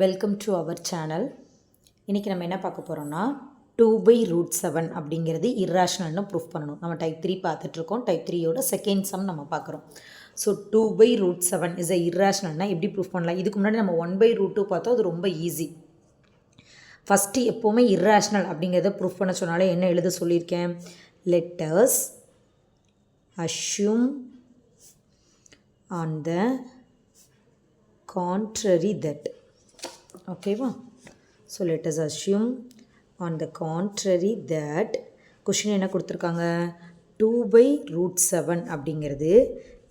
Welcome to our channel. இன்றைக்கி நம்ம என்ன பார்க்க போகிறோம்னா 2/√7 அப்படிங்கிறது இர்ராஷ்னல்னு ப்ரூஃப் பண்ணணும். நம்ம டைப் 3 பார்த்துட்ருக்கோம். டைப் 3யோட செகண்ட் சம் நம்ம பார்க்குறோம். ஸோ 2/√7 இஸ் அ இர்ராஷ்னல்னா எப்படி ப்ரூஃப் பண்ணலாம்? இதுக்கு முன்னாடி நம்ம 1/√2 பார்த்தோம். அது ரொம்ப ஈஸி. ஃபஸ்ட்டு எப்போவுமே இர்ராஷ்னல் அப்படிங்கிறத ப்ரூஃப் பண்ண சொன்னாலே என்ன எழுத சொல்லியிருக்கேன்? Letters assume on the contrary that. ஓகேவா? So let us assume on the contrary that question என்ன கொடுத்துருக்காங்க? 2/√7 அப்படிங்கிறது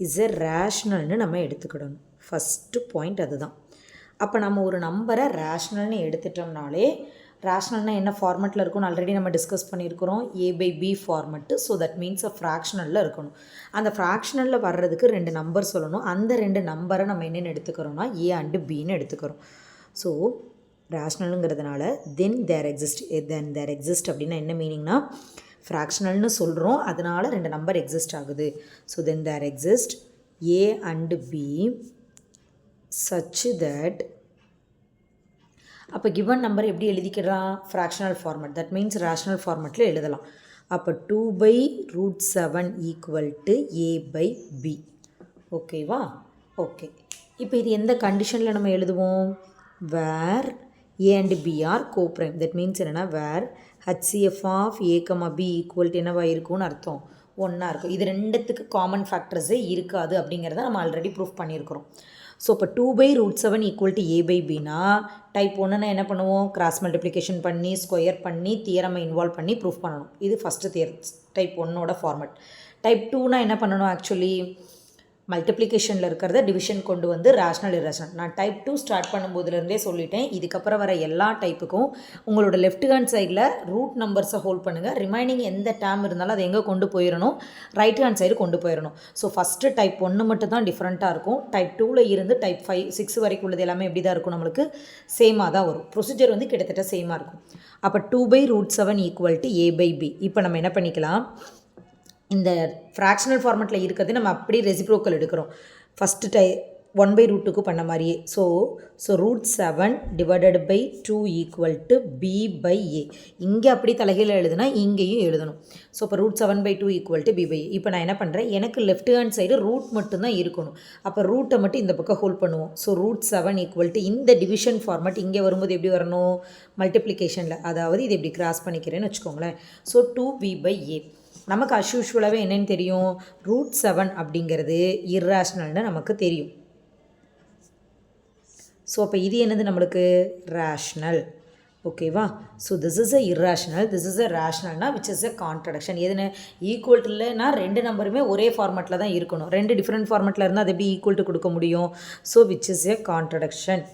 இஸ் எ ரேஷ்னல்னு நம்ம எடுத்துக்கிடணும். ஃபஸ்ட்டு பாயிண்ட் அதுதான். அப்போ நம்ம ஒரு நம்பரை ரேஷ்னல்னு எடுத்துட்டோம்னாலே, ரேஷ்னல்னால் என்ன ஃபார்மெட்டில் இருக்கும்னு ஆல்ரெடி நம்ம டிஸ்கஸ் பண்ணியிருக்கிறோம். a/b format. So that means ஃப்ராக்ஷனலில் இருக்கணும். அந்த ஃப்ராக்ஷனலில் வர்றதுக்கு 2 நம்பர் சொல்லணும். அந்த 2 நம்பரை நம்ம என்னென்னு எடுத்துக்கிறோம்னா a அண்டு bன்னு எடுத்துக்கிறோம். ஸோ ரேஷ்னலுங்கிறதுனால தென் தேர் எக்ஸிஸ்ட் அப்படின்னா என்ன மீனிங்னா, ஃப்ராக்ஷனல்னு சொல்கிறோம், அதனால் 2 நம்பர் எக்ஸிஸ்ட் ஆகுது. So then there exist a and b such that. அப்போ கிவன் நம்பர் எப்படி எழுதிக்கலாம்? Fractional format. That means rational ஃபார்மெட்டில் எழுதலாம். அப்போ 2/√7 ஈக்குவல் டு a/b. ஓகேவா? ஓகே. இப்போ இது எந்த கண்டிஷனில் நம்ம எழுதுவோம்? வேர் a and b are co-prime. that means என்னென்னா வேர் HCF of a, b equal to என்னவா இருக்கும்னு அர்த்தம்? ஒன்றா இருக்கும். இது ரெண்டுத்துக்கு காமன் ஃபேக்டர்ஸே இருக்காது அப்படிங்கிறத நம்ம ஆல்ரெடி ப்ரூஃப் பண்ணியிருக்கிறோம். ஸோ இப்போ 2/√7 ஈக்குவல் டு a/bனா டைப் 1னா என்ன பண்ணுவோம்? கிராஸ் மல்டிப்ளிகேஷன் பண்ணி ஸ்கொயர் பண்ணி தியரமை இன்வால்வ் பண்ணி ப்ரூஃப் பண்ணணும். இது ஃபஸ்ட்டு டைப் 1ஓட ஃபார்மெட். டைப் 2னா என்ன பண்ணணும்? ஆக்சுவலி மல்டிப்ளிகேஷனில் இருக்கிறத டிவிஷன் கொண்டு வந்து ரேஷ்னல் இர்ராஷ்னல். நான் டைப் 2 ஸ்டார்ட் பண்ணும்போதுலேருந்தே சொல்லிட்டேன். இதுக்கப்புறம் வர எல்லா டைப்புக்கும் உங்களோட லெஃப்ட் ஹேண்ட் சைடில் ரூட் நம்பர்ஸை ஹோல்ட் பண்ணுங்கள். ரிமைனிங் எந்த டேம் இருந்தாலும் அதை எங்கே கொண்டு போயிடணும்? ரைட் ஹேண்ட் சைடு கொண்டு போயிடணும். ஸோ ஃபஸ்ட்டு டைப் 1 மட்டும் தான் டிஃப்ரெண்ட்டாக இருக்கும். டைப் 2ல் இருந்து டைப் 5, 6 வரைக்கும் உள்ளது எல்லாமே எப்படி தான் இருக்கும்? நம்மளுக்கு சேமாக தான் வரும். ப்ரொசீஜர் வந்து கிட்டத்தட்ட சேமாக இருக்கும். அப்போ 2/√7 ஈக்குவல் டு a/b. இப்போ நம்ம என்ன பண்ணிக்கலாம்? இந்த ஃப்ராக்ஷனல் ஃபார்மெட்டில் இருக்கிறது நம்ம அப்படியே ரெசிப்ரோக்கல் எடுக்கிறோம். ஃபஸ்ட்டு 1/√2க்கு பண்ண மாதிரியே. So √7 divided by 2 equal to b/a. இங்கே அப்படி தலைகீழ எழுதுனா இங்கேயும் எழுதணும். ஸோ இப்போ √7/2 ஈக்குவல் டு b/a. இப்போ நான் என்ன பண்ணுறேன்? எனக்கு லெஃப்ட் ஹேண்ட் சைடு ரூட் மட்டும்தான் இருக்கணும். அப்போ ரூட்டை மட்டும் இந்த பக்கம் ஹோல்ட் பண்ணுவோம். ஸோ √7 ஈக்குவல் டு இந்த டிவிஷன் ஃபார்மெட் இங்கே வரும்போது எப்படி வரணும்? மல்டிப்ளிகேஷனில். அதாவது இது எப்படி கிராஸ் பண்ணிக்கிறேன்னு வச்சுக்கோங்களேன். So 2b/a. நமக்கு அஸ்யூஷுவலாகவே என்னென்னு தெரியும்? √7 அப்படிங்கிறது இர்ராஷ்னல்னு நமக்கு தெரியும். ஸோ அப்போ இது என்னது நம்மளுக்கு? ரேஷ்னல். ஓகேவா? So this is a irrational, this is a ரேஷ்னல்னா விச் இஸ் அ கான்ட்ரடிக்ஷன். எதுன்னு? ஈக்குவல் டு இல்லைனா 2 நம்பருமே ஒரே ஃபார்மெட்டில் தான் இருக்கணும். 2 டிஃப்ரெண்ட் ஃபார்மெட்டில் இருந்தால் அது எப்படி ஈக்குவல் டு கொடுக்க முடியும்? So which is a contradiction.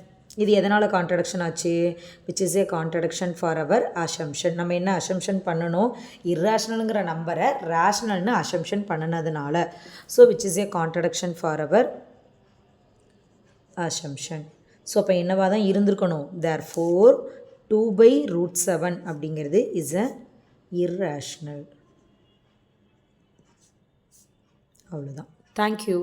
இது எதனால் கான்ட்ரடிக்ஷன் ஆச்சு? Which is a contradiction for our assumption. நம்ம என்ன அசம்ஷன் பண்ணணும்? இர்ராஷ்னலுங்கிற நம்பரை ரேஷ்னல்னு அசம்ஷன் பண்ணினதுனால. So which is a contradiction for our assumption. So அப்போ என்னவா தான் இருந்திருக்கணும்? தேர்ஃபோர் 2/√7 அப்படிங்கிறது இஸ் அ இர்ராஷ்னல். அவ்வளோதான். தேங்க்யூ.